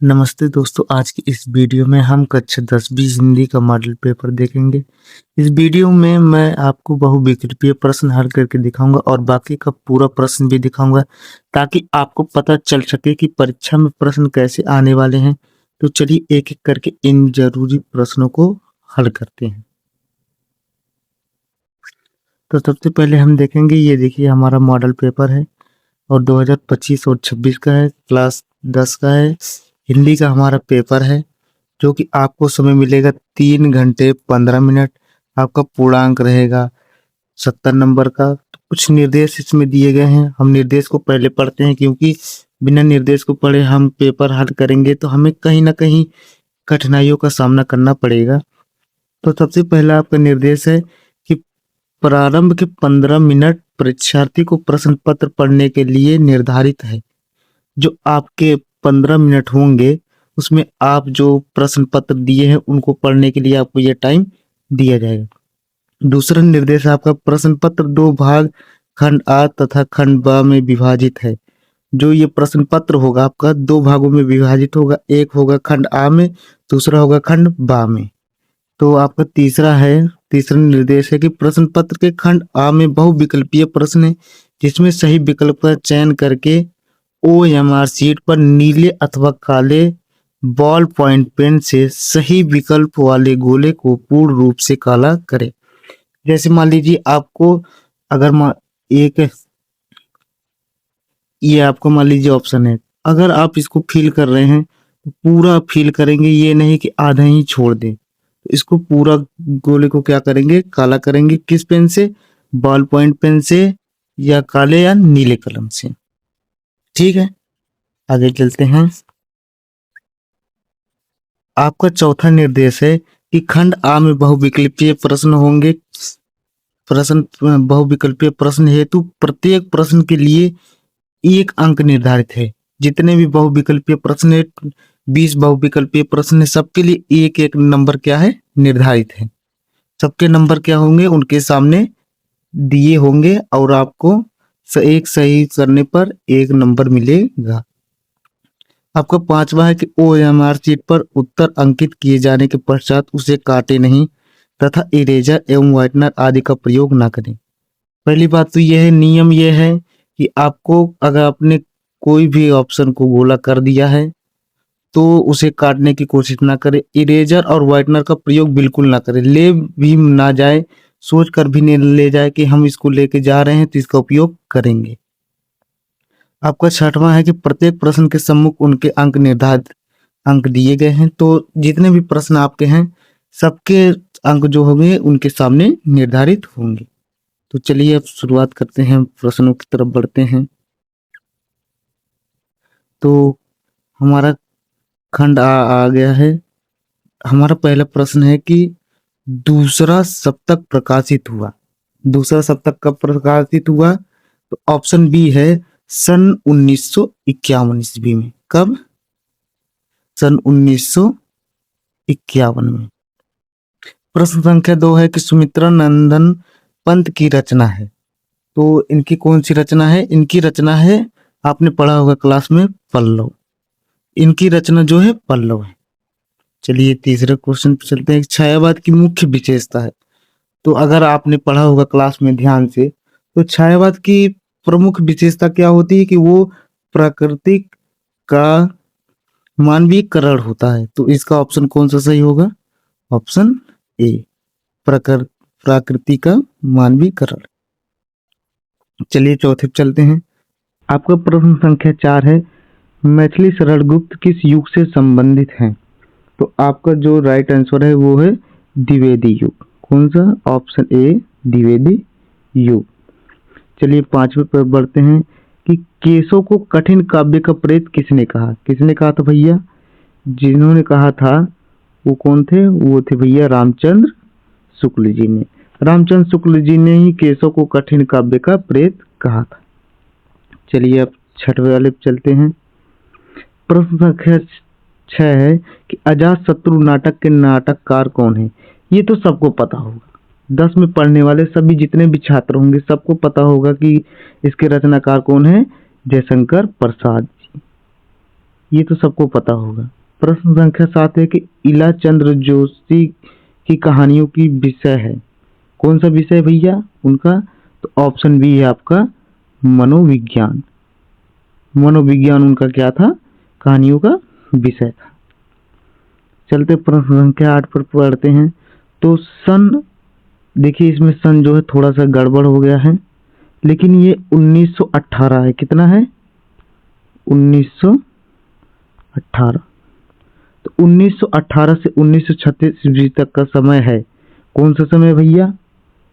नमस्ते दोस्तों, आज की इस वीडियो में हम कक्षा 10वीं हिंदी का मॉडल पेपर देखेंगे। इस वीडियो में मैं आपको बहुविकल्पीय प्रश्न हल करके दिखाऊंगा और बाकी का पूरा प्रश्न भी दिखाऊंगा ताकि आपको पता चल सके कि परीक्षा में प्रश्न कैसे आने वाले हैं। तो चलिए एक-एक करके इन जरूरी प्रश्नों को हल करते हैं। तो सबसे पहले हम देखेंगे, ये देखिए हमारा मॉडल पेपर है और 2025 और 26 का है, क्लास 10 का है। हिंदी का हमारा पेपर है जो कि आपको समय मिलेगा 3 घंटे 15 मिनट। आपका पूर्णांक रहेगा 70 नंबर का। तो कुछ निर्देश इसमें दिए गए हैं। हम निर्देश को पहले पढ़ते हैं क्योंकि बिना निर्देश को पढ़े हम पेपर हल करेंगे तो हमें कहीं ना कहीं कठिनाइयों का सामना करना पड़ेगा। तो सबसे पहला आपका निर्देश है कि प्रारंभ के 15 मिनट परीक्षार्थी को प्रश्न पत्र पढ़ने के लिए निर्धारित है। जो आपके 15 मिनट होंगे उसमें आप जो प्रश्न पत्र दिए हैं उनको पढ़ने के लिए आपको यह टाइम दिया जाएगा। दूसरा निर्देश आपका प्रश्न पत्र 2 भाग खंड आ तथा खंड ब में विभाजित है। जो ये प्रश्न पत्र होगा आपका 2 भागों में विभाजित होगा, एक होगा खंड आ में, दूसरा होगा खंड ब में। तो आपका तीसरा निर्देश है कि प्रश्न पत्र के खंड आ में बहुविकल्पीय प्रश्न है जिसमें सही विकल्प का चयन करके OMR शीट पर नीले अथवा काले बॉल पॉइंट पेन से सही विकल्प वाले गोले को पूर्ण रूप से काला करें। जैसे मान लीजिए आपको अगर ये आपको मान लीजिए ऑप्शन है, अगर आप इसको फिल कर रहे हैं तो पूरा फिल करेंगे, ये नहीं कि आधा ही छोड़ दें। तो इसको पूरा गोले को क्या करेंगे, काला करेंगे। किस पेन से? बॉल पॉइंट पेन से या काले या नीले कलम से। ठीक है, आगे चलते हैं। आपका चौथा निर्देश है कि खंड आ में बहुविकल्पीय प्रश्न होंगे। बहुविकल्पीय प्रश्न हेतु प्रत्येक प्रश्न के लिए 1 अंक निर्धारित है। जितने भी बहुविकल्पीय प्रश्न है, 20 बहुविकल्पीय प्रश्न है, सबके लिए 1-1 नंबर क्या है, निर्धारित है। सबके नंबर क्या होंगे, उनके सामने दिए होंगे और आपको एक सही करने पर 1 नंबर मिलेगा। आपका 5वां है कि OMR शीट पर उत्तर अंकित किए जाने के पश्चात उसे काटे नहीं तथा इरेजर एवं व्हाइटनर आदि का प्रयोग ना करें। पहली बात तो यह है, नियम यह है कि आपको अगर आपने कोई भी ऑप्शन को गोला कर दिया है तो उसे काटने की कोशिश ना करें। इरेजर और व्हाइटनर का प्रयोग बिल्कुल ना करें। ले भी ना जाए, सोच कर भी नहीं ले जाए कि हम इसको लेके जा रहे हैं तो इसका उपयोग करेंगे। आपका 6वां है कि प्रत्येक प्रश्न के सम्मुख उनके अंक निर्धारित अंक दिए गए हैं। तो जितने भी प्रश्न आपके हैं सबके अंक जो होंगे उनके सामने निर्धारित होंगे। तो चलिए अब शुरुआत करते हैं, प्रश्नों की तरफ बढ़ते हैं। तो हमारा खंड आ गया है। हमारा पहला प्रश्न है कि दूसरा सप्तक प्रकाशित हुआ। दूसरा सप्तक कब प्रकाशित हुआ? तो ऑप्शन बी है सन 1951 ईस्वी में। कब? सन 1951 में। प्रश्न संख्या 2 है कि सुमित्रा नंदन पंत की रचना है। तो इनकी कौन सी रचना है? इनकी रचना है, आपने पढ़ा होगा क्लास में, पल्लव। इनकी रचना जो है पल्लव है। चलिए तीसरे क्वेश्चन पे चलते हैं। छायावाद की मुख्य विशेषता है। तो अगर आपने पढ़ा होगा क्लास में ध्यान से, तो छायावाद की प्रमुख विशेषता क्या होती है कि वो प्राकृतिक का मानवीकरण होता है। तो इसका ऑप्शन कौन सा सही होगा? ऑप्शन ए, प्रकृति का मानवीकरण। चलिए चौथे पे चलते हैं। आपका प्रश्न संख्या 4 है, मैथिली सरल गुप्त किस युग से संबंधित है? तो आपका जो राइट आंसर है वो है द्विवेदी युग। कौन सा? ऑप्शन ए, द्विवेदी युग। चलिए 5वें पर बढ़ते हैं कि केसों को कठिन काव्य का प्रेत किसने कहा? किसने कहा था भैया? जिन्होंने कहा था वो कौन थे? वो थे भैया रामचंद्र शुक्ल जी ने। रामचंद्र शुक्ल जी ने ही केसों को कठिन काव्य का प्रेत कहा था। चलिए अब 6वें वाले पे चलते हैं। प्रश्न संख्या 6 है कि अजातशत्रु नाटक के नाटककार कौन है? ये तो सबको पता होगा। 10 में पढ़ने वाले सभी जितने भी छात्र होंगे सबको पता होगा कि इसके रचनाकार कौन है, जयशंकर प्रसाद जी। ये तो सबको पता होगा। प्रश्न संख्या 7 है कि इला चंद्र जोशी की कहानियों की विषय है। कौन सा विषय है भैया उनका? तो ऑप्शन बी है आपका मनोविज्ञान। मनोविज्ञान उनका क्या था? कहानियों का विषय था। चलते प्रश्न संख्या 8 पर पढ़ते हैं। तो सन, देखिए इसमें सन जो है थोड़ा सा गड़बड़ हो गया है, लेकिन ये 1918 है। कितना है? 1918। तो 1918 से 1936 ईस्वी तक का समय है। कौन सा समय भैया?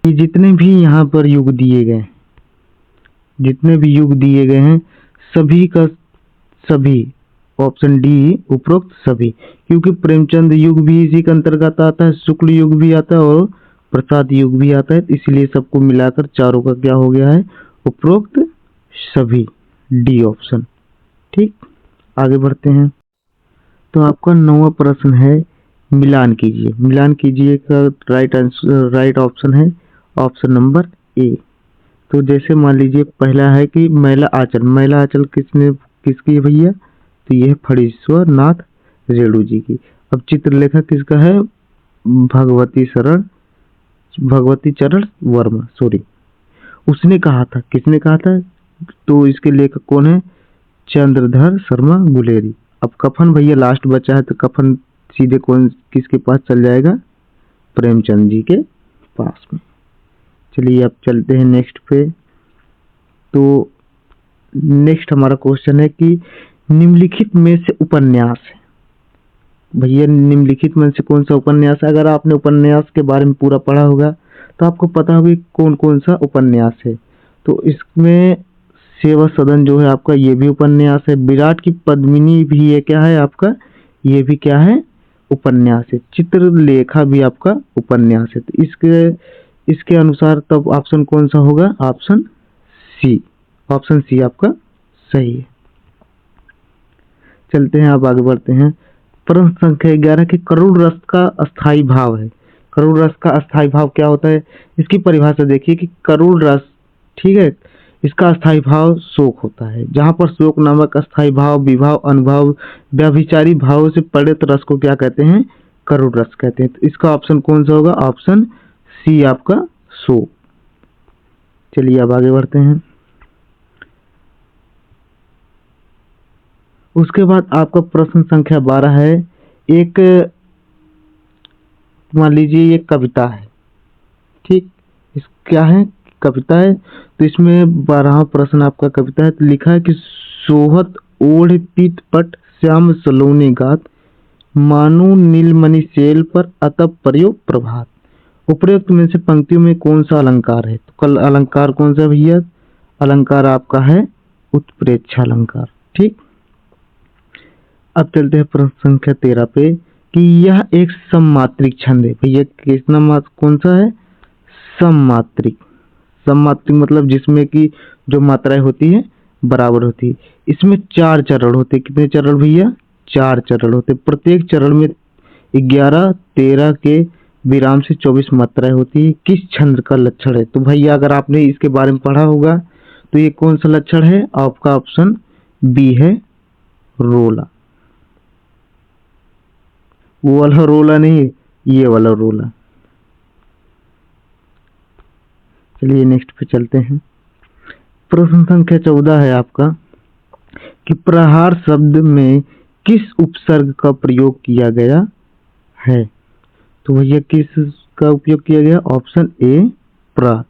ये जितने भी यहाँ पर युग दिए गए, जितने भी युग दिए गए हैं सभी का सभी, ऑप्शन डी उपरोक्त सभी, क्योंकि प्रेमचंद युग भी इसी के अंतर्गत आता है, शुक्ल युग भी आता है और प्रसाद युग भी आता है, इसलिए सबको मिलाकर चारों का क्या हो गया है? उपरोक्त सभी, डी ऑप्शन। ठीक, आगे बढ़ते हैं। तो आपका 9वां प्रश्न है मिलान कीजिए। मिलान कीजिए का राइट आंसर, राइट ऑप्शन है ऑप्शन नंबर ए। तो जैसे मान लीजिए पहला है कि मैला आंचल, मैला आंचल किसकी है भैया? तो यह फणीश्वर नाथ रेणु जी की। अब चित्रलेखा किसका है? भगवती चरण वर्मा, सॉरी। उसने कहा था, किसने कहा था? तो इसके लेखक कौन है? चंद्रधर शर्मा गुलेरी। अब कफन भैया लास्ट बचा है, तो कफन सीधे कौन किसके पास चल जाएगा? प्रेमचंद जी के पास में। चलिए अब चलते हैं नेक्स्ट पे। तो नेक्स्ट हमारा क्वेश्चन है कि निम्नलिखित में से उपन्यास है। भैया निम्नलिखित में से कौन सा उपन्यास है? अगर आपने उपन्यास के बारे में पूरा पढ़ा होगा तो आपको पता होगा कौन कौन सा उपन्यास है। तो इसमें सेवा सदन जो है आपका, ये भी उपन्यास है। विराट की पद्मिनी भी ये क्या है आपका? ये भी क्या है? उपन्यास है। चित्रलेखा भी आपका उपन्यास है। तो इसके अनुसार तब ऑप्शन कौन सा होगा? Option C. ऑप्शन सी आपका सही है। चलते हैं, अब आगे बढ़ते हैं। प्रश्न संख्या 11 कि करुण रस का अस्थाई भाव है। करुण रस का अस्थाई भाव क्या होता है? इसकी परिभाषा देखिए कि करुण रस, ठीक है, इसका अस्थाई भाव शोक होता है। जहां पर शोक नामक अस्थाई भाव, विभाव, अनुभव, व्याभिचारी भाव से पीड़ित रस को क्या कहते हैं? करुण रस कहते हैं। तो इसका ऑप्शन कौन सा होगा? ऑप्शन सी आपका शोक। चलिए अब आगे बढ़ते हैं। उसके बाद आपका प्रश्न संख्या 12 है। एक, मान लीजिए ये कविता है, ठीक, इस क्या है? कविता है। तो इसमें 12वां प्रश्न आपका कविता है। तो लिखा है कि सोहत ओढ़ पीत पट श्याम सलोनी गात, मानो नीलमणि सेल पर अतप प्रयोग प्रभात। उपरोक्त में से पंक्तियों में कौन सा अलंकार है? तो कल अलंकार कौन सा भैया? अलंकार आपका है उत्प्रेक्षा अलंकार। ठीक, अब चलते हैं प्रश्न संख्या 13 पे कि यह एक सममात्रिक छंद है। भैया कितना कौन सा है? सममात्रिक। सममात्रिक मतलब जिसमें कि जो मात्राएं होती है बराबर होती है। इसमें 4 चरण होते। कितने चरण भैया? 4 चरण होते। प्रत्येक चरण में 11, 13 के विराम से 24 मात्राएं होती है। किस छंद का लक्षण है? तो भैया अगर आपने इसके बारे में पढ़ा होगा तो ये कौन सा लक्षण है? आपका ऑप्शन बी है रोला। वो वाला रोला नहीं, ये वाला रोला। चलिए नेक्स्ट पे चलते हैं। प्रश्न संख्या 14 है आपका कि प्रहार शब्द में किस उपसर्ग का प्रयोग किया गया है? तो भैया किस का उपयोग किया गया? ऑप्शन ए प्र,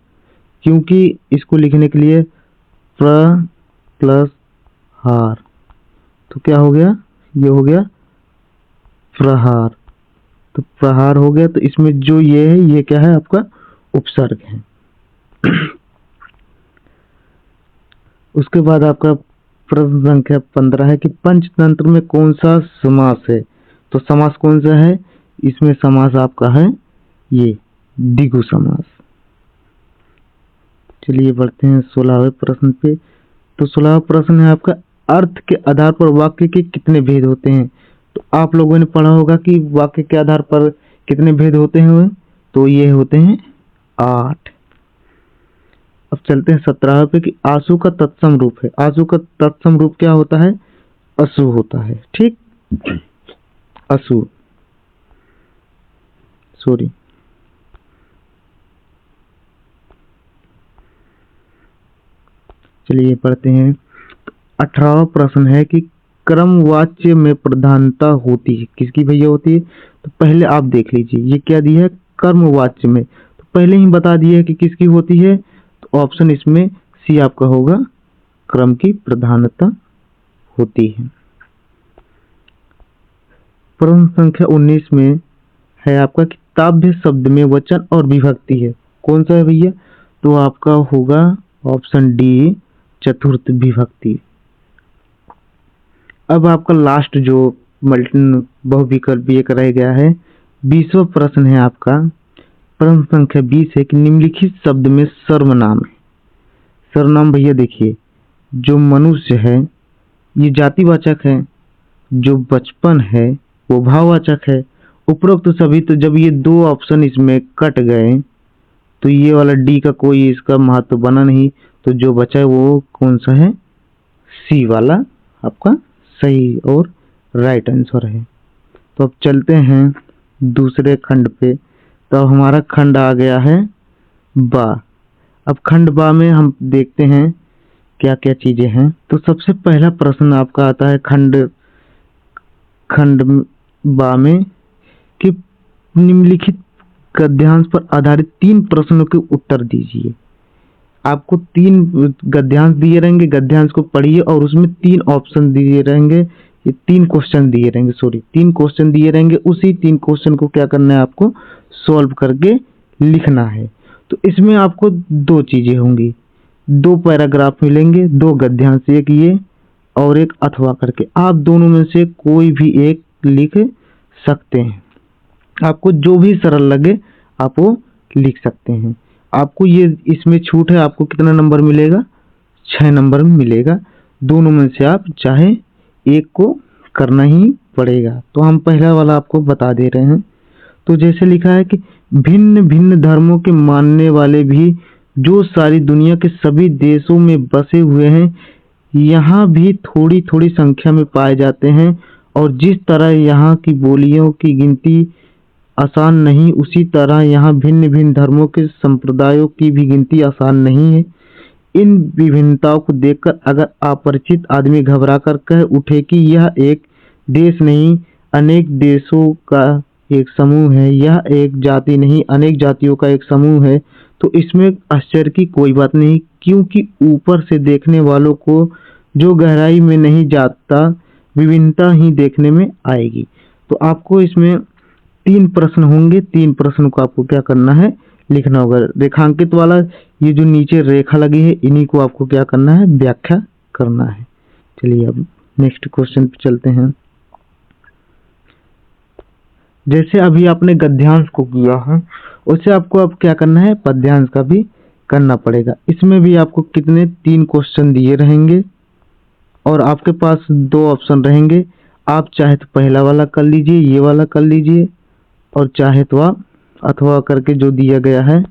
क्योंकि इसको लिखने के लिए प्र प्लस हार, तो क्या हो गया? ये हो गया प्रहार। तो प्रहार हो गया। तो इसमें जो ये है, ये क्या है? आपका उपसर्ग है। उसके बाद आपका प्रश्न संख्या 15 है कि पंचतंत्र में कौन सा समास है? तो समास कौन सा है? इसमें समास आपका है ये द्विगु समास। चलिए बढ़ते हैं 16वें प्रश्न पे। तो 16वां प्रश्न है आपका अर्थ के आधार पर वाक्य के कितने भेद होते हैं? तो आप लोगों ने पढ़ा होगा कि वाक्य के आधार पर कितने भेद होते हैं। तो ये होते हैं 8। अब चलते हैं 17 पे कि आंसू का तत्सम रूप है। आंसू का तत्सम रूप क्या होता है? असु होता है। ठीक, असु, सॉरी। चलिए पढ़ते हैं। 18वां प्रश्न है कि क्रमवाच्य में प्रधानता होती है किसकी भैया होती है? तो पहले आप देख लीजिए ये क्या दिया है, कर्मवाच्य में, तो पहले ही बता दिया है कि किसकी होती है, तो ऑप्शन इसमें सी आपका होगा, क्रम की प्रधानता होती है। प्रश्न संख्या 19 में है आपका कि ताभ्य शब्द में वचन और विभक्ति है, कौन सा है भैया? तो आपका होगा ऑप्शन डी, चतुर्थ विभक्ति। अब आपका लास्ट जो मल्टी बहुविकल्प एक रह गया है, 20वां प्रश्न है आपका, प्रश्न संख्या 20 है कि निम्नलिखित शब्द में सर्वनाम है। सर्वनाम भैया देखिए, जो मनुष्य है ये जातिवाचक है, जो बचपन है वो भाववाचक है। उपरोक्त सभी, तो जब ये दो ऑप्शन इसमें कट गए तो ये वाला डी का कोई इसका महत्व बना नहीं, तो जो बचा है वो कौन सा है, सी वाला आपका सही और राइट आंसर है। तो अब चलते हैं दूसरे खंड पे। तो हमारा खंड आ गया है बा। अब खंड बा में हम देखते हैं क्या क्या चीजें हैं। तो सबसे पहला प्रश्न आपका आता है खंड खंड बा में कि निम्नलिखित गद्यांश पर आधारित 3 प्रश्नों के उत्तर दीजिए। आपको 3 गद्यांश दिए रहेंगे, गद्यांश को पढ़िए और उसमें 3 ऑप्शन दिए रहेंगे, ये 3 क्वेश्चन दिए रहेंगे, सॉरी 3 क्वेश्चन दिए रहेंगे। उसी 3 क्वेश्चन को क्या करना है, आपको सॉल्व करके लिखना है। तो इसमें आपको 2 चीजें होंगी, 2 पैराग्राफ मिलेंगे, 2 गद्यांश, एक ये और एक अथवा करके। आप दोनों में से कोई भी एक लिख सकते हैं, आपको जो भी सरल लगे आप वो लिख सकते हैं। आपको ये इसमें छूट है, आपको कितना नंबर मिलेगा, 6 नंबर मिलेगा। दोनों में से आप चाहे एक को करना ही पड़ेगा। तो हम पहला वाला आपको बता दे रहे हैं। तो जैसे लिखा है कि भिन्न भिन्न धर्मों के मानने वाले भी जो सारी दुनिया के सभी देशों में बसे हुए हैं, यहाँ भी थोड़ी थोड़ी संख्या में पाए जाते हैं। और जिस तरह यहाँ की बोलियों की गिनती आसान नहीं, उसी तरह यहाँ भिन्न भिन्न धर्मों के संप्रदायों की भी गिनती आसान नहीं है। इन विभिन्नताओं को देखकर अगर अपरिचित आदमी घबरा कर कह उठे कि यह एक देश नहीं अनेक देशों का एक समूह है, यह एक जाति नहीं अनेक जातियों का एक समूह है, तो इसमें आश्चर्य की कोई बात नहीं, क्योंकि ऊपर से देखने वालों को जो गहराई में नहीं जाता विभिन्नता ही देखने में आएगी। तो आपको इसमें 3 प्रश्न होंगे, 3 प्रश्न को आपको क्या करना है, लिखना होगा। रेखांकित वाला ये जो नीचे रेखा लगी है इन्हीं को आपको क्या करना है, व्याख्या करना है। चलिए अब नेक्स्ट क्वेश्चन पे चलते हैं। जैसे अभी आपने गद्यांश को किया है उससे आपको अब क्या करना है, पद्यांश का भी करना पड़ेगा। इसमें भी आपको कितने 3 क्वेश्चन दिए रहेंगे और आपके पास 2 ऑप्शन रहेंगे। आप चाहे तो पहला वाला कर लीजिए, ये वाला कर लीजिए, और चाहे तो आप अथवा करके जो दिया गया है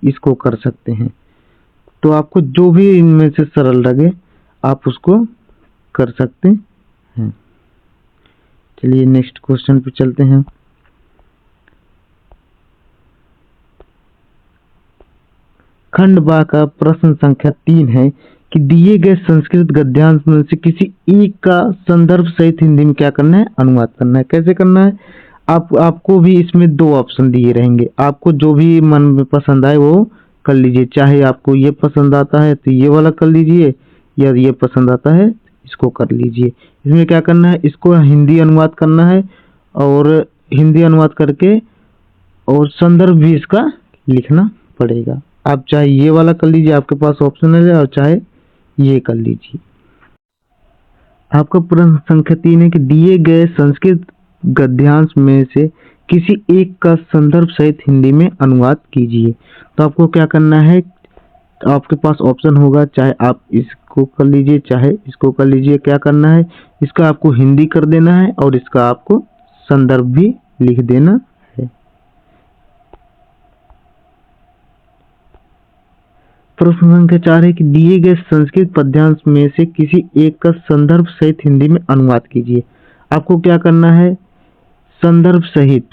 इसको कर सकते हैं। तो आपको जो भी इनमें से सरल लगे आप उसको कर सकते हैं। चलिए नेक्स्ट क्वेश्चन पे चलते हैं। खंड बा का प्रश्न संख्या 3 है कि दिए गए संस्कृत गद्यांश में से किसी एक का संदर्भ सहित हिंदी में क्या करना है, अनुवाद करना है। कैसे करना है, आपको भी इसमें 2 ऑप्शन दिए रहेंगे, आपको जो भी मन में पसंद आए वो कर लीजिए। चाहे आपको ये पसंद आता है तो ये वाला कर लीजिए, या ये पसंद आता है इसको कर लीजिए। इसमें क्या करना है, इसको हिंदी अनुवाद करना है और हिंदी अनुवाद करके और संदर्भ भी इसका लिखना पड़ेगा। आप चाहे ये वाला कर लीजिए, आपके पास ऑप्शनल है, और चाहे ये कर लीजिए। आपका प्रश्न संख्या 3 है कि दिए गए संस्कृत गद्यांश में से किसी एक का संदर्भ सहित हिंदी में अनुवाद कीजिए। तो आपको क्या करना है, आपके पास ऑप्शन होगा, चाहे आप इसको कर लीजिए चाहे इसको कर लीजिए। क्या करना है, इसका आपको हिंदी कर देना है और इसका आपको संदर्भ भी लिख देना है। प्रश्न संख्या 4 है कि दिए गए संस्कृत पद्यांश में से किसी एक का संदर्भ सहित हिंदी में अनुवाद कीजिए। आपको क्या करना है, संदर्भ सहित,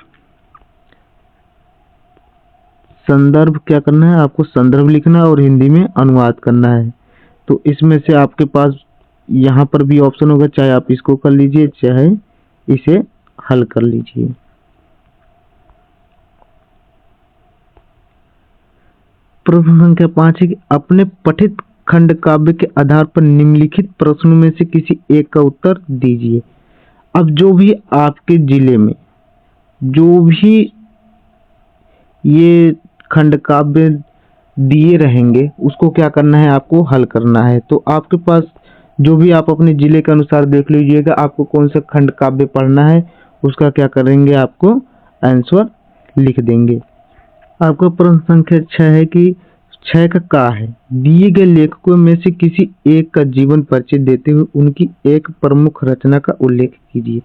संदर्भ क्या करना है, आपको संदर्भ लिखना और हिंदी में अनुवाद करना है। तो इसमें से आपके पास यहाँ पर भी ऑप्शन होगा, चाहे आप इसको कर लीजिए चाहे इसे हल कर लीजिए। प्रश्न संख्या 5 है कि अपने पठित खंड काव्य के आधार पर निम्नलिखित प्रश्नों में से किसी एक का उत्तर दीजिए। अब जो भी आपके जिले में जो भी ये खंड काव्य दिए रहेंगे उसको क्या करना है, आपको हल करना है। तो आपके पास जो भी आप अपने जिले के अनुसार देख लीजिएगा आपको कौन सा खंड काव्य पढ़ना है, उसका क्या करेंगे, आपको आंसर लिख देंगे। आपका प्रश्न संख्या 6 है कि 6 का है, दिए गए लेखकों में से किसी एक का जीवन परिचय देते हुए उनकी एक प्रमुख रचना का उल्लेख कीजिए।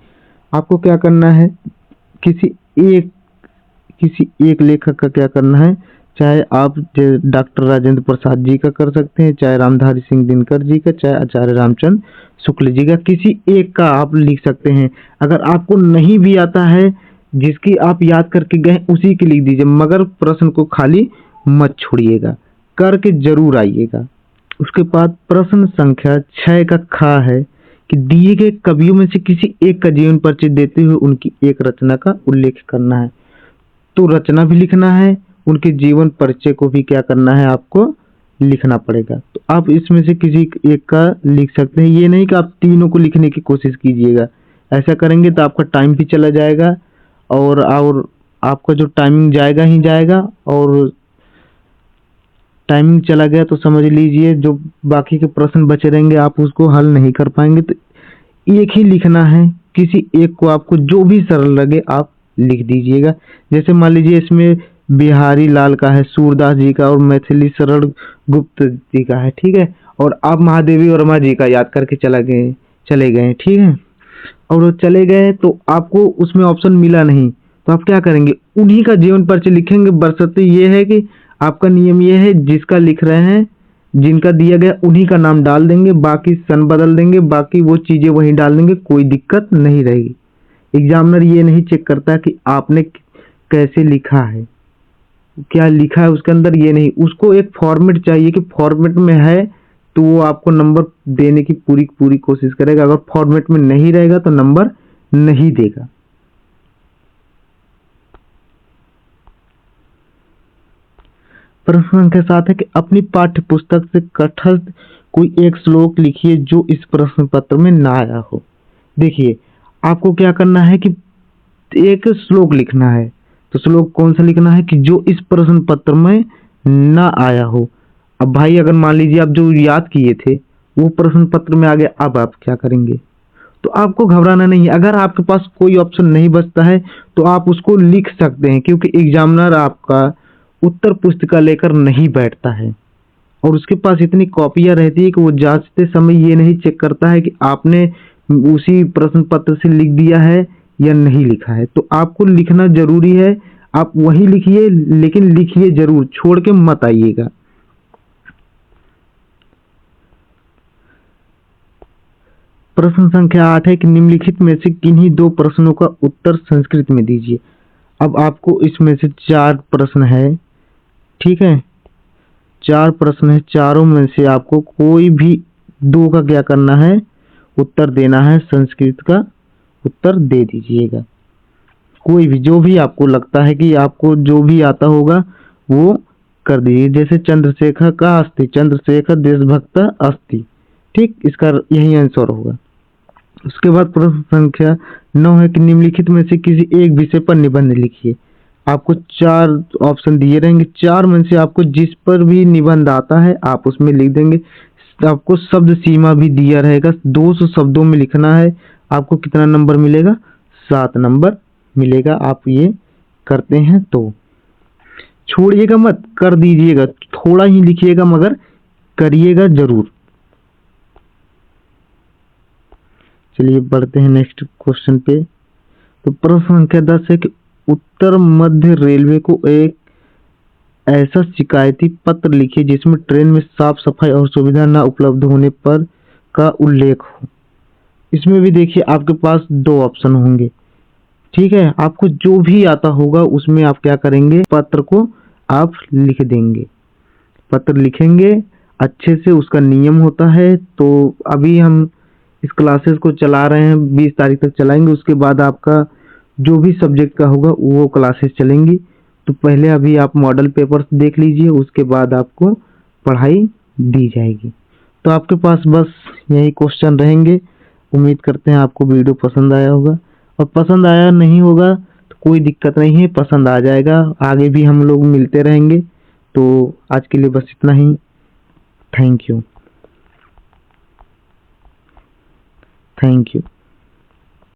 आपको क्या करना है, किसी एक लेखक का क्या करना है, चाहे आप डॉक्टर राजेंद्र प्रसाद जी का कर सकते हैं, चाहे रामधारी सिंह दिनकर जी का, चाहे आचार्य रामचंद्र शुक्ल जी का, किसी एक का आप लिख सकते हैं। अगर आपको नहीं भी आता है, जिसकी आप याद करके गए उसी की लिख दीजिए, मगर प्रश्न को खाली मत छोड़िएगा, करके जरूर आइएगा। उसके बाद प्रश्न संख्या 6 का खा है कि दिए गए कवियों में से किसी एक का जीवन परिचय देते हुए उनकी एक रचना का उल्लेख करना है। तो रचना भी लिखना है, उनके जीवन परिचय को भी क्या करना है, आपको लिखना पड़ेगा। तो आप इसमें से किसी एक का लिख सकते हैं, ये नहीं कि आप तीनों को लिखने की कोशिश कीजिएगा। ऐसा करेंगे तो आपका टाइम भी चला जाएगा और आपका जो टाइमिंग जाएगा ही जाएगा, और टाइमिंग चला गया तो समझ लीजिए जो बाकी के प्रश्न बचे रहेंगे आप उसको हल नहीं कर पाएंगे। तो एक ही लिखना है, किसी एक को आपको जो भी सरल लगे आप लिख दीजिएगा। जैसे मान लीजिए इसमें बिहारी लाल का है, सूरदास जी का और मैथिली शरण गुप्त जी का है, ठीक है, और आप महादेवी वर्मा जी का याद करके चले गए, ठीक है, और वो चले गए तो आपको उसमें ऑप्शन मिला नहीं, तो आप क्या करेंगे, उन्हीं का जीवन परिचय लिखेंगे। बशर्ते ये है कि आपका नियम ये है, जिसका लिख रहे हैं, जिनका दिया गया उन्हीं का नाम डाल देंगे, बाकी सन बदल देंगे, बाकी वो चीजें वहीं डाल देंगे, कोई दिक्कत नहीं रहेगी। एग्जामिनर ये नहीं चेक करता कि आपने कैसे लिखा है, क्या लिखा है उसके अंदर, ये नहीं, उसको एक फॉर्मेट चाहिए कि फॉर्मेट में है तो वो आपको नंबर देने की पूरी पूरी कोशिश करेगा। अगर फॉर्मेट में नहीं रहेगा तो नंबर नहीं देगा। प्रश्न संख्या 7 है कि अपनी पाठ्य पुस्तक से कंठस्थ कोई एक श्लोक लिखिए जो इस प्रश्न पत्र में ना आया हो। देखिए आपको क्या करना है कि एक श्लोक लिखना है, तो श्लोक कौन सा लिखना है कि जो इस प्रश्न पत्र में ना आया हो। अब भाई अगर मान लीजिए आप जो याद किए थे वो प्रश्न पत्र में आ गया, अब आप क्या करेंगे, तो आपको घबराना नहीं है। अगर आपके पास कोई ऑप्शन नहीं बचता है तो आप उसको लिख सकते हैं, क्योंकि एग्जामिनर आपका उत्तर पुस्तिका लेकर नहीं बैठता है और उसके पास इतनी कॉपियां रहती है कि वो जांचते समय ये नहीं चेक करता है कि आपने उसी प्रश्न पत्र से लिख दिया है या नहीं लिखा है। तो आपको लिखना जरूरी है, आप वही लिखिए, लेकिन लिखिए जरूर, छोड़ के मत आइएगा। प्रश्न संख्या 8 है कि निम्नलिखित में से किन्हीं दो प्रश्नों का उत्तर संस्कृत में दीजिए। अब आपको इसमें से 4 प्रश्न है, ठीक है, 4 प्रश्न है, चारों में से आपको कोई भी 2 का क्या करना है, उत्तर देना है, संस्कृत का उत्तर दे दीजिएगा। कोई भी जो भी आपको लगता है कि आपको जो भी आता होगा वो कर दीजिए। जैसे चंद्रशेखर का अस्ति, चंद्रशेखर देशभक्त अस्ति, ठीक, इसका यही आंसर होगा। उसके बाद प्रश्न संख्या 9 है कि निम्नलिखित में से किसी एक विषय पर निबंध लिखिए। आपको 4 ऑप्शन दिए रहेंगे, 4 में से आपको जिस पर भी निबंध आता है आप उसमें लिख देंगे। आपको शब्द सीमा भी दिया रहेगा, 200 शब्दों में लिखना है। आपको कितना नंबर मिलेगा, 7 नंबर मिलेगा। आप ये करते हैं तो छोड़िएगा मत, कर दीजिएगा, थोड़ा ही लिखिएगा मगर करिएगा जरूर। चलिए बढ़ते हैं नेक्स्ट क्वेश्चन पे। तो प्रश्न संख्या 10 है कि उत्तर मध्य रेलवे को एक ऐसा शिकायती पत्र लिखिए जिसमें ट्रेन में साफ सफाई और सुविधा न उपलब्ध होने पर का उल्लेख हो। इसमें भी देखिए आपके पास दो ऑप्शन होंगे, ठीक है। आपको जो भी आता होगा उसमें आप क्या करेंगे, पत्र को आप लिख देंगे। पत्र लिखेंगे अच्छे से, उसका नियम होता है। तो अभी हम इस क्लासेस को चला रहे हैं, 20 तारीख तक चलाएंगे। उसके बाद आपका जो भी सब्जेक्ट का होगा वो क्लासेस चलेंगी। तो पहले अभी आप मॉडल पेपर्स देख लीजिए, उसके बाद आपको पढ़ाई दी जाएगी। तो आपके पास बस यही क्वेश्चन रहेंगे। उम्मीद करते हैं आपको वीडियो पसंद आया होगा, और पसंद आया नहीं होगा तो कोई दिक्कत नहीं है, पसंद आ जाएगा। आगे भी हम लोग मिलते रहेंगे। तो आज के लिए बस इतना ही। Thank you. Thank you.